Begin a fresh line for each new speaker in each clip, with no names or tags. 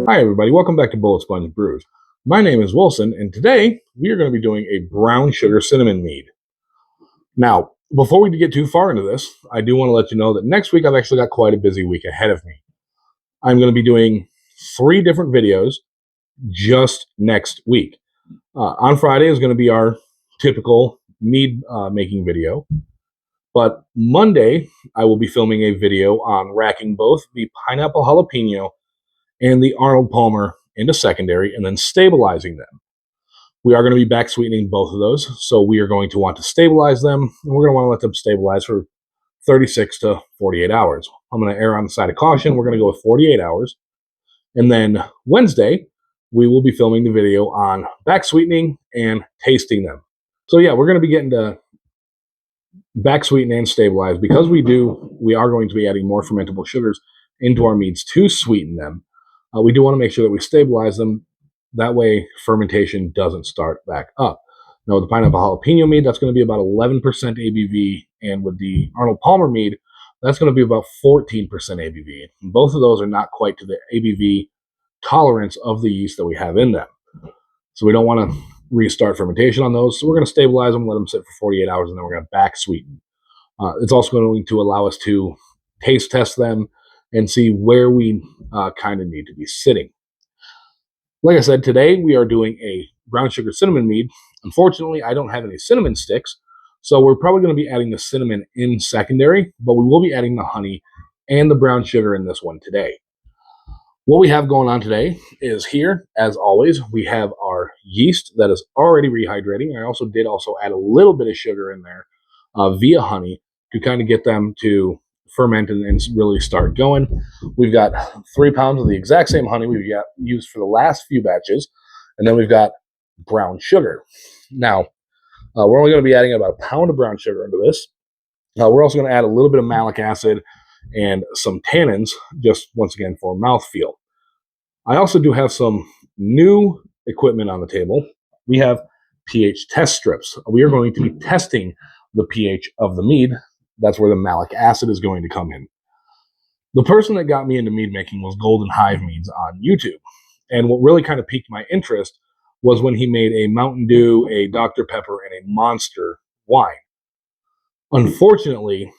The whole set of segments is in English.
Hi, everybody. Welcome back to Bullet Sponge Brews. My name is Wilson, and today we are going to be doing a brown sugar cinnamon mead. Now, before we get too far into this, I do want to let you know that next week I've actually got quite a busy week ahead of me. I'm going to be doing 3 different videos just next week. On Friday is going to be our typical mead making video, but Monday I will be filming a video on racking both the pineapple jalapeno and the Arnold Palmer into secondary and then stabilizing them. We are going to be back sweetening both of those, so we are going to want to stabilize them, and we're going to want to let them stabilize for 36 to 48 hours. I'm going to err on the side of caution. We're going to go with 48 hours. And then Wednesday, we will be filming the video on back sweetening and tasting them. So yeah, we're going to be getting to back sweeten and stabilize because we are going to be adding more fermentable sugars into our meads to sweeten them. We do want to make sure that we stabilize them. That way, fermentation doesn't start back up. Now, with the pineapple jalapeno mead, that's going to be about 11% ABV. And with the Arnold Palmer mead, that's going to be about 14% ABV. Both of those are not quite to the ABV tolerance of the yeast that we have in them. So we don't want to restart fermentation on those. So we're going to stabilize them, let them sit for 48 hours, and then we're going to back sweeten. It's also going to allow us to taste test them and see where we kind of need to be sitting. Like I said, today we are doing a brown sugar cinnamon mead. Unfortunately, I don't have any cinnamon sticks, so we're probably going to be adding the cinnamon in secondary, but we will be adding the honey and the brown sugar in this one today. What we have going on today is here, as always, we have our yeast that is already rehydrating. I also did add a little bit of sugar in there via honey to kind of get them to ferment and really start going. We've got 3 pounds of the exact same honey we've got used for the last few batches, and then we've got brown sugar. Now, we're only going to be adding about a pound of brown sugar into this. We're also going to add a little bit of malic acid and some tannins, just once again for mouthfeel. I also do have some new equipment on the table. We have pH test strips. We are going to be testing the pH of the mead. That's where the malic acid is going to come in. The person that got me into mead making was Golden Hive Meads on YouTube. And what really kind of piqued my interest was when he made a Mountain Dew, a Dr. Pepper, and a Monster wine. Unfortunately,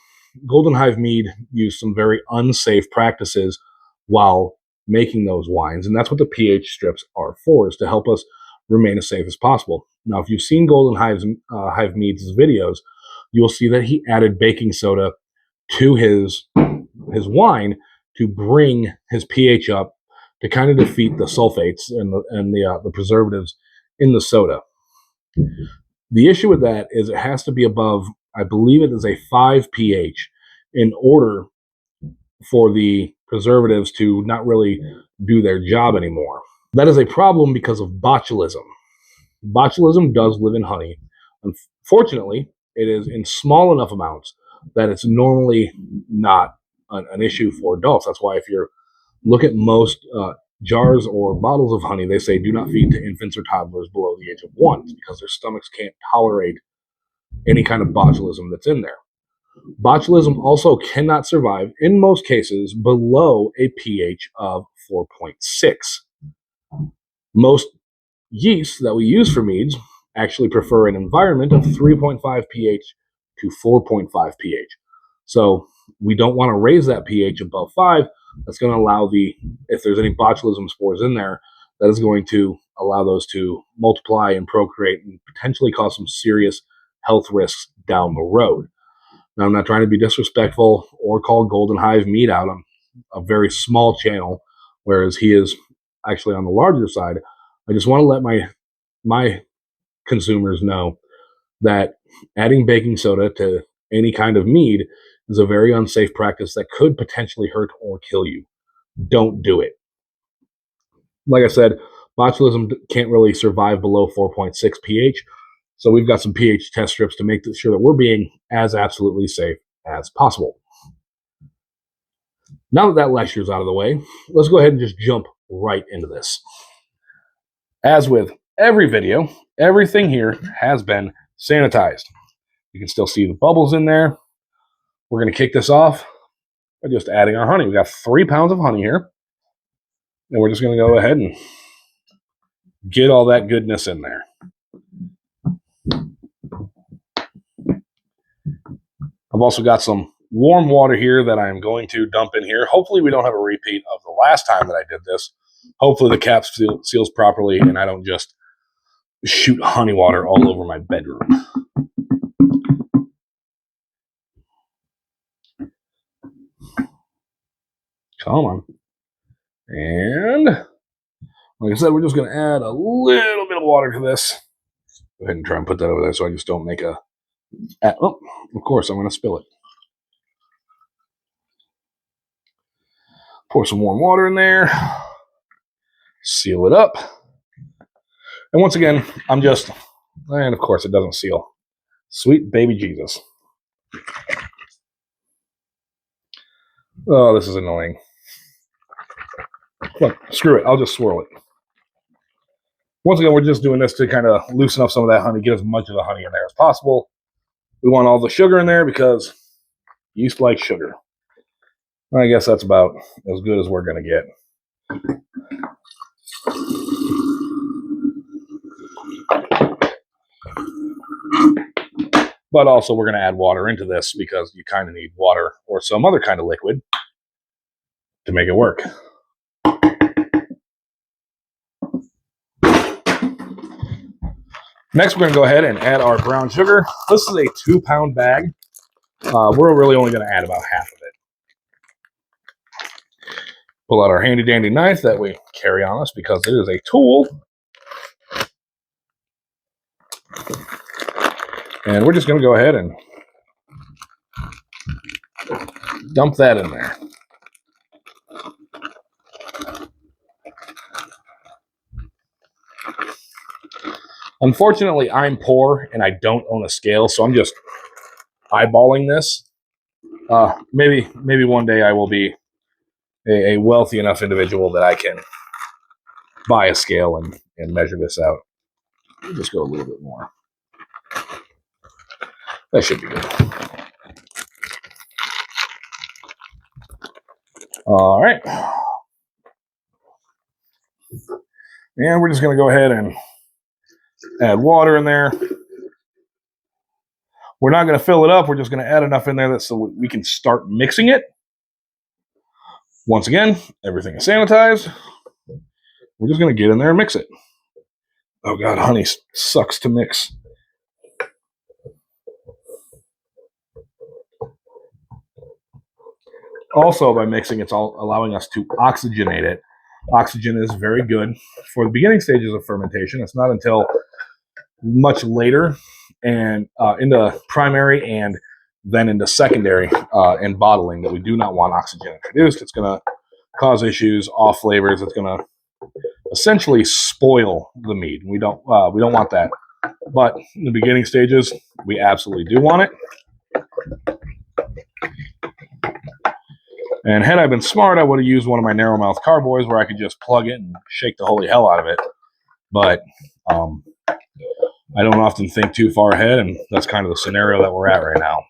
Golden Hive Mead used some very unsafe practices while making those wines. And that's what the pH strips are for, is to help us remain as safe as possible. Now, if you've seen Golden Hive Mead's videos, you'll see that he added baking soda to his wine to bring his pH up to kind of defeat the sulfates and the preservatives in the soda. The issue with that is it has to be above, I believe it is a 5 pH in order for the preservatives to not really do their job anymore. That is a problem because of botulism. Botulism does live in honey. Unfortunately, it is in small enough amounts that it's normally not an issue for adults. That's why if you look at most jars or bottles of honey, they say do not feed to infants or toddlers below the age of 1 because their stomachs can't tolerate any kind of botulism that's in there. Botulism also cannot survive, in most cases, below a pH of 4.6. Most yeasts that we use for meads actually prefer an environment of 3.5 pH to 4.5 pH. So we don't want to raise that pH above 5. That's going to allow if there's any botulism spores in there, that is going to allow those to multiply and procreate and potentially cause some serious health risks down the road. Now, I'm not trying to be disrespectful or call Golden Hive Mead out. I'm a very small channel, whereas he is actually on the larger side. I just want to let my consumers know that adding baking soda to any kind of mead is a very unsafe practice that could potentially hurt or kill you. Don't do it. Like I said, botulism can't really survive below 4.6 pH, so we've got some pH test strips to make sure that we're being as absolutely safe as possible. Now that lecture's out of the way, let's go ahead and just jump right into this. As with every video, everything here has been sanitized. You can still see the bubbles in there. We're going to kick this off by just adding our honey. We've got 3 pounds of honey here. And we're just going to go ahead and get all that goodness in there. I've also got some warm water here that I'm going to dump in here. Hopefully we don't have a repeat of the last time that I did this. Hopefully the cap seals properly and I don't just shoot honey water all over my bedroom. Come on. And like I said, we're just going to add a little bit of water to this. Go ahead and try and put that over there so I just don't make a... Oh, of course, I'm going to spill it. Pour some warm water in there. Seal it up. And once again, and of course it doesn't seal. Sweet baby Jesus. Oh, this is annoying. Look, screw it. I'll just swirl it. Once again, we're just doing this to kind of loosen up some of that honey, get as much of the honey in there as possible. We want all the sugar in there because yeast likes sugar. I guess that's about as good as we're going to get. But also we're going to add water into this because you kind of need water or some other kind of liquid to make it work. Next, we're going to go ahead and add our brown sugar. This is a 2-pound bag. We're really only going to add about half of it. Pull out our handy dandy knife that we carry on us because it is a tool. And we're just going to go ahead and dump that in there. Unfortunately, I'm poor and I don't own a scale, so I'm just eyeballing this. Maybe one day I will be a wealthy enough individual that I can buy a scale and measure this out. We'll just go a little bit more. That should be good. All right. And we're just going to go ahead and add water in there. We're not going to fill it up. We're just going to add enough in there so we can start mixing it. Once again, everything is sanitized. We're just going to get in there and mix it. Oh, God, honey sucks to mix. Also, by mixing, it's all allowing us to oxygenate it. Oxygen is very good for the beginning stages of fermentation. It's not until much later and into primary and then into secondary and bottling that we do not want oxygen introduced. It's going to cause issues, off flavors. It's going to essentially spoil the mead. We don't want that. But in the beginning stages, we absolutely do want it. And had I been smart, I would have used one of my narrow mouth carboys where I could just plug it and shake the holy hell out of it. But I don't often think too far ahead, and that's kind of the scenario that we're at right now.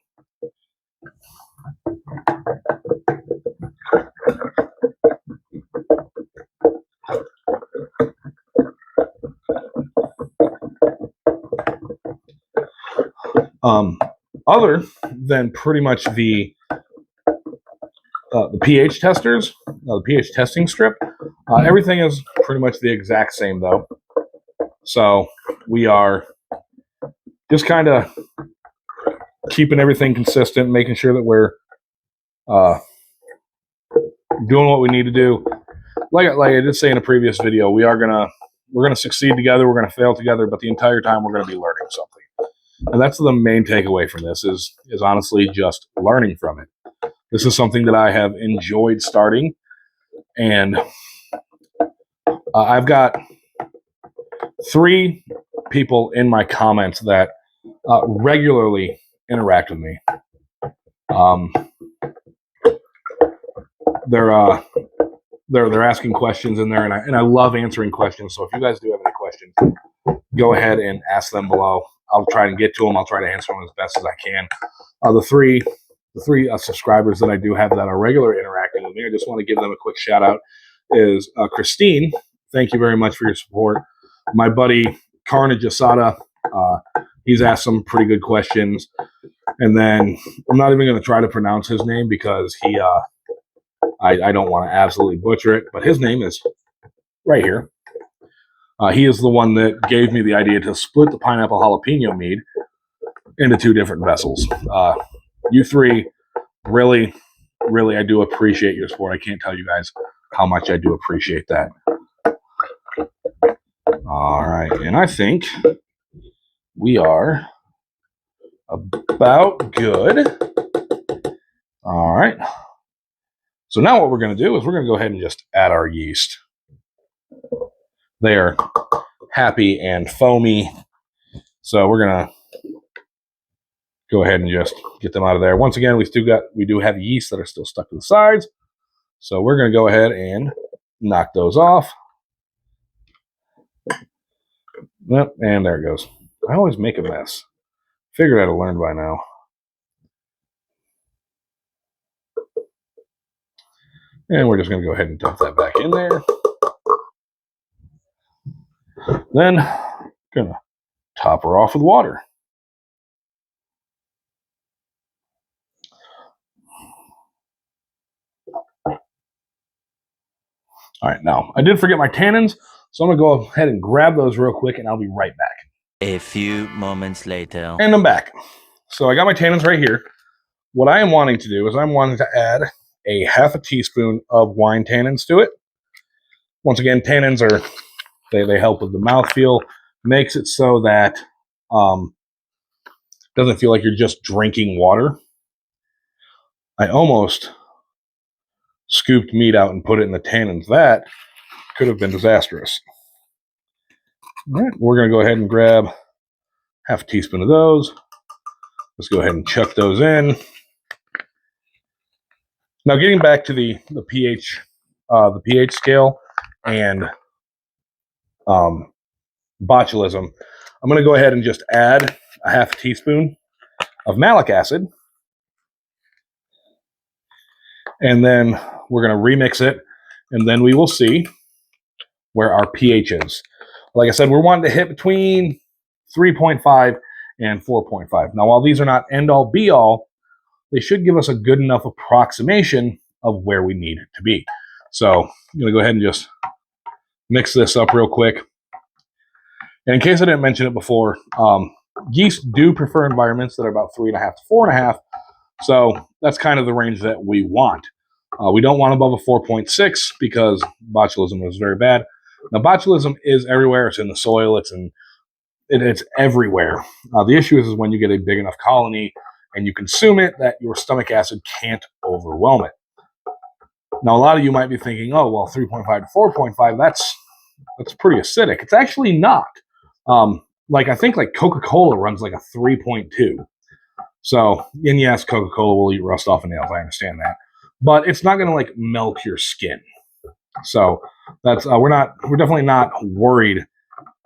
Other than pretty much the pH testers, the pH testing strip, everything is pretty much the exact same though. So we are just kind of keeping everything consistent, making sure that we're doing what we need to do. Like I did say in a previous video, we're gonna succeed together, we're gonna fail together, but the entire time we're gonna be learning something. And that's the main takeaway from this is honestly just learning from it. This is something that I have enjoyed starting, and I've got 3 people in my comments that regularly interact with me. They're asking questions in there, and I love answering questions. So if you guys do have any questions, go ahead and ask them below. I'll try and get to them. I'll try to answer them as best as I can. The three subscribers that I do have that are regular interacting with me, I just want to give them a quick shout out. is Christine. Thank you very much for your support. My buddy Carnage Asada, he's asked some pretty good questions. And then I'm not even going to try to pronounce his name because I don't want to absolutely butcher it, but his name is right here. He is the one that gave me the idea to split the pineapple jalapeno mead into two different vessels. You three, really, I do appreciate your support. I can't tell you guys how much I do appreciate that. All right, and I think we are about good. All right. So now what we're going to do is we're going to go ahead and just add our yeast. They are happy and foamy. So we're going to go ahead and just get them out of there. Once again, we do have yeast that are still stuck to the sides. So we're going to go ahead and knock those off. Yep, and there it goes. I always make a mess. Figured I'd have learned by now. And we're just going to go ahead and dump that back in there. Then, going to top her off with water. All right, now, I did forget my tannins, so I'm going to go ahead and grab those real quick, and I'll be right back.
A few moments later.
And I'm back. So I got my tannins right here. What I am wanting to do is I'm wanting to add a half a teaspoon of wine tannins to it. Once again, tannins are, they help with the mouthfeel, makes it so that doesn't feel like you're just drinking water. I almost scooped meat out and put it in the tannins. That could have been disastrous. All right, we're going to go ahead and grab half a teaspoon of those. Let's go ahead and chuck those in. Now, getting back to the pH scale and botulism, I'm going to go ahead and just add a half a teaspoon of malic acid. And then we're going to remix it, and then we will see where our pH is. Like I said, we're wanting to hit between 3.5 and 4.5. Now, while these are not end-all, be-all, they should give us a good enough approximation of where we need it to be. So I'm going to go ahead and just mix this up real quick. And in case I didn't mention it before, yeast do prefer environments that are about 3.5 to 4.5. So that's kind of the range that we want. We don't want above a 4.6 because botulism is very bad. Now, botulism is everywhere. It's in the soil. It's everywhere. The issue is when you get a big enough colony and you consume it, that your stomach acid can't overwhelm it. Now, a lot of you might be thinking, oh, well, 3.5 to 4.5, that's pretty acidic. It's actually not. I think Coca-Cola runs like a 3.2. So, and yes, Coca-Cola will eat rust off of nails. I understand that. But it's not going to melt your skin. So that's we're definitely not worried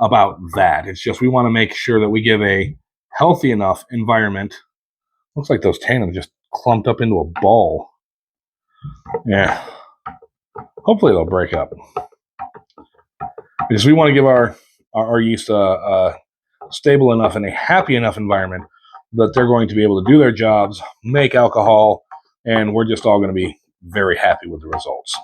about that. It's just we want to make sure that we give a healthy enough environment. Looks like those tannins just clumped up into a ball. Yeah. Hopefully they'll break up. Because we want to give our yeast a stable enough and a happy enough environment that they're going to be able to do their jobs, make alcohol, and we're just all going to be very happy with the results.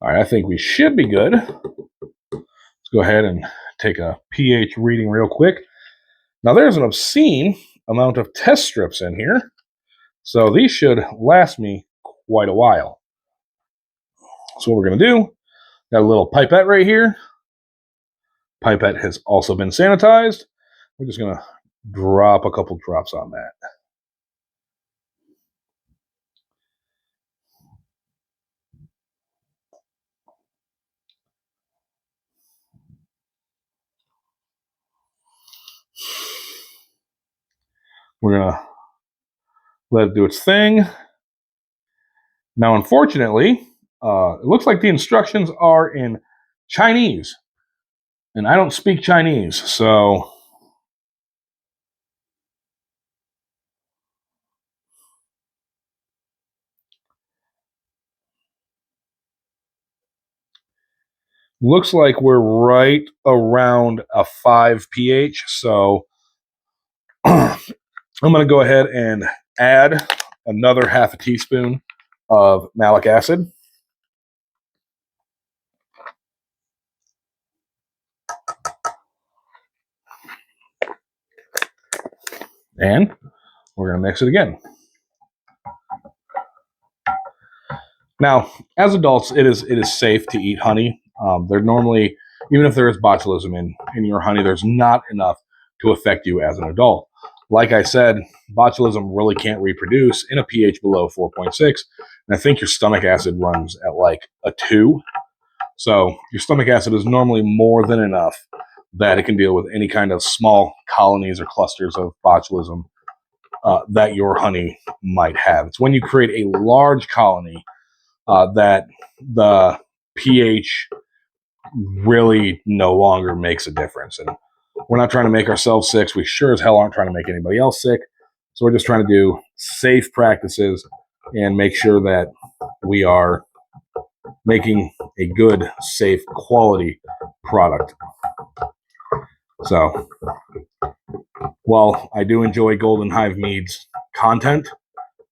All right, I think we should be good. Let's go ahead and take a pH reading real quick. Now, there's an obscene amount of test strips in here, so these should last me quite a while. So what we're going to do, got a little pipette right here. Pipette has also been sanitized. We're just going to drop a couple drops on that. We're going to let it do its thing. Now, unfortunately, it looks like the instructions are in Chinese, and I don't speak Chinese, so Looks like we're right around a 5 pH, so I'm going to go ahead and add another half a teaspoon of malic acid. And we're going to mix it again. Now, as adults, it is safe to eat honey. They're normally, even if there is botulism in your honey, there's not enough to affect you as an adult. Like I said, botulism really can't reproduce in a pH below 4.6. And I think your stomach acid runs at like a 2. So your stomach acid is normally more than enough that it can deal with any kind of small colonies or clusters of botulism that your honey might have. It's when you create a large colony that the pH really no longer makes a difference. And we're not trying to make ourselves sick. We sure as hell aren't trying to make anybody else sick. So we're just trying to do safe practices and make sure that we are making a good, safe, quality product. So while I do enjoy Golden Hive Mead's content,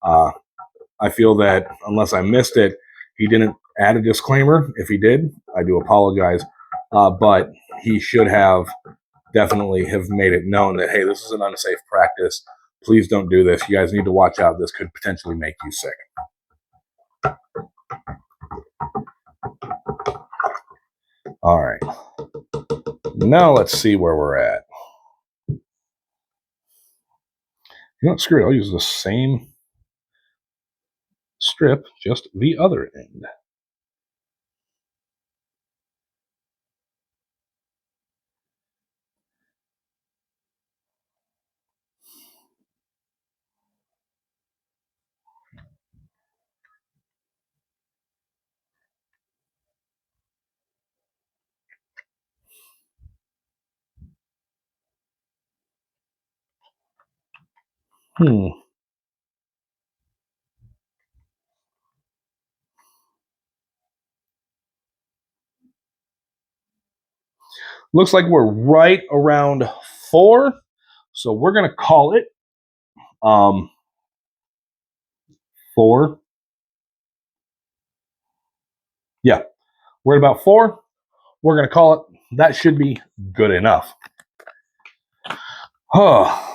I feel that unless I missed it, he didn't add a disclaimer. If he did, I do apologize. But he should have definitely have made it known that, hey, this is an unsafe practice. Please don't do this. You guys need to watch out. This could potentially make you sick. All right. Now let's see where we're at. You know what? Screw it. I'll use the same strip, just the other end. Looks like we're right around 4. So we're going to call it 4. Yeah, we're at about 4. We're going to call it. That should be good enough.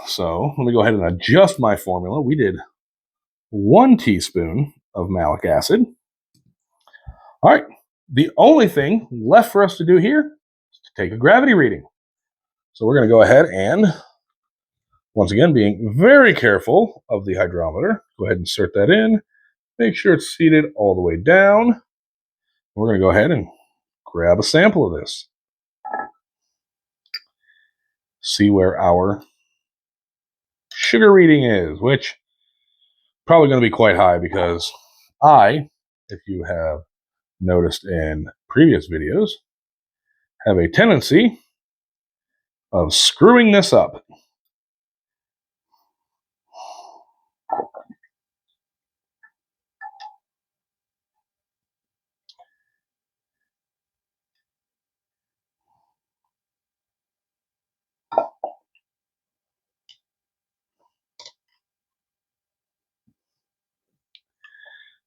So let me go ahead and adjust my formula. We did 1 teaspoon of malic acid. All right. The only thing left for us to do here is to take a gravity reading. So we're going to go ahead and, once again, being very careful of the hydrometer, go ahead and insert that in. Make sure it's seated all the way down. We're going to go ahead and grab a sample of this. See where our sugar reading is, which probably going to be quite high because if you have noticed in previous videos, have a tendency of screwing this up.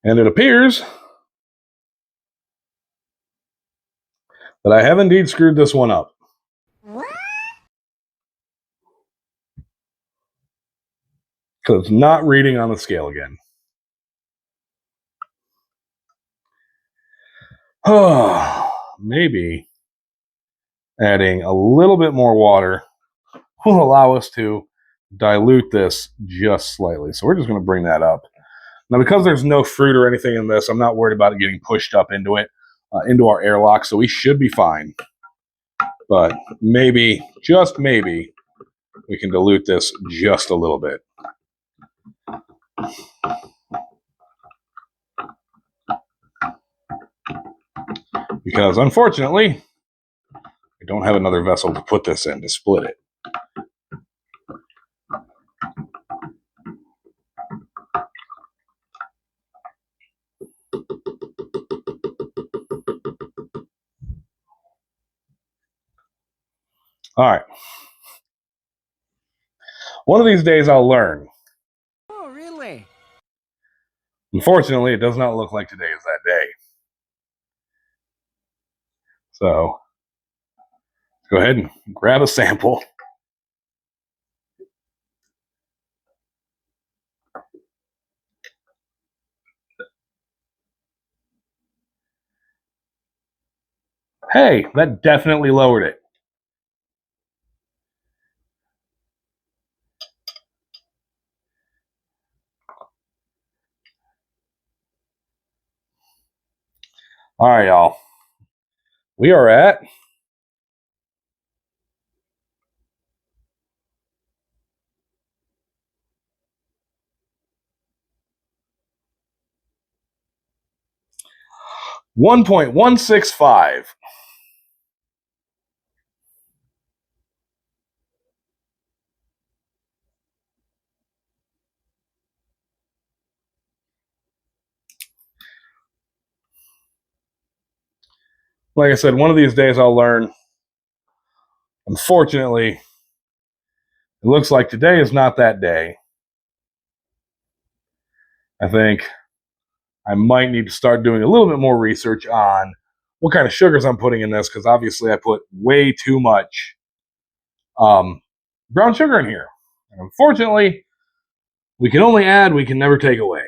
And it appears that I have indeed screwed this one up. What? Because it's not reading on the scale again. Maybe adding a little bit more water will allow us to dilute this just slightly. So we're just going to bring that up. Now, because there's no fruit or anything in this, I'm not worried about it getting pushed up into it, into our airlock, so we should be fine. But maybe, just maybe, we can dilute this just a little bit. Because, unfortunately, I don't have another vessel to put this in to split it. All right. One of these days I'll learn.
Oh, really?
Unfortunately, it does not look like today is that day. So, go ahead and grab a sample. Hey, that definitely lowered it. All right, y'all. We are at 1.165. Like I said, one of these days I'll learn. Unfortunately, it looks like today is not that day. I think I might need to start doing a little bit more research on what kind of sugars I'm putting in this, because obviously I put way too much brown sugar in here. And unfortunately, we can only add, we can never take away,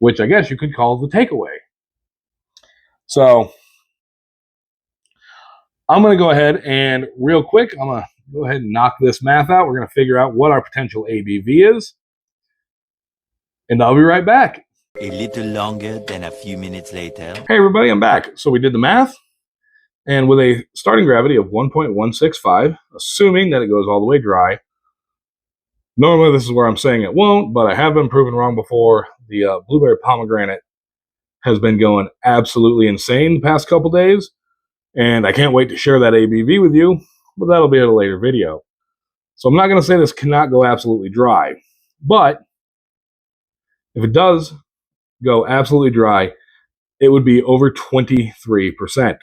which I guess you could call the takeaway. So I'm going to go ahead and real quick, I'm going to go ahead and knock this math out. We're going to figure out what our potential ABV is, and I'll be right back.
A little longer than a few minutes later.
Hey everybody, I'm back. So we did the math, and with a starting gravity of 1.165, assuming that it goes all the way dry. Normally this is where I'm saying it won't, but I have been proven wrong before. The blueberry pomegranate has been going absolutely insane the past couple days, and I can't wait to share that ABV with you, but that'll be at a later video. So I'm not going to say this cannot go absolutely dry, but if it does go absolutely dry, it would be over 23%.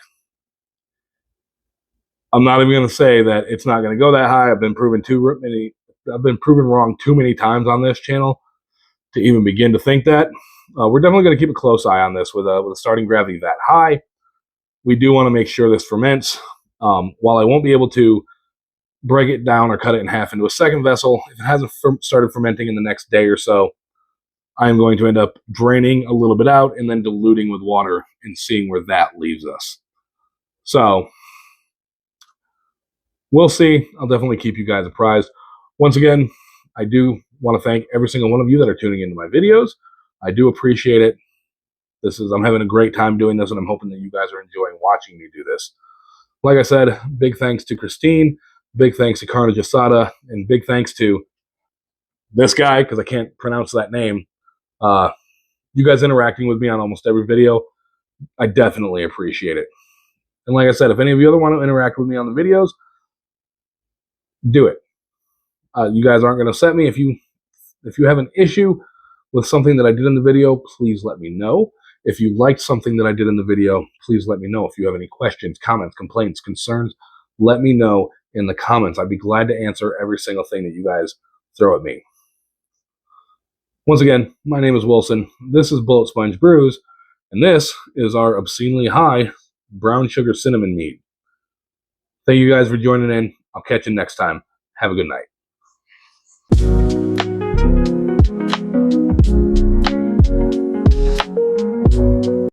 I'm not even going to say that it's not going to go that high. I've been proven wrong too many times on this channel to even begin to think that. We're definitely going to keep a close eye on this with a starting gravity that high. We do want to make sure this ferments. While I won't be able to break it down or cut it in half into a second vessel, if it hasn't started fermenting in the next day or so, I'm going to end up draining a little bit out and then diluting with water and seeing where that leaves us. So we'll see. I'll definitely keep you guys apprised. Once again, I do want to thank every single one of you that are tuning into my videos. I do appreciate it. I'm having a great time doing this, and I'm hoping that you guys are enjoying watching me do this. Like I said, big thanks to Christine, big thanks to Carnage Asada, and big thanks to this guy, because I can't pronounce that name. You guys interacting with me on almost every video, I definitely appreciate it. And like I said, if any of you other want to interact with me on the videos, do it. You guys aren't going to upset me. If you have an issue with something that I did in the video, please let me know. If you liked something that I did in the video, please let me know. If you have any questions, comments, complaints, concerns, let me know in the comments. I'd be glad to answer every single thing that you guys throw at me. Once again, my name is Wilson. This is Bullet Sponge Brews, and this is our obscenely high brown sugar cinnamon mead. Thank you guys for joining in. I'll catch you next time. Have a good night.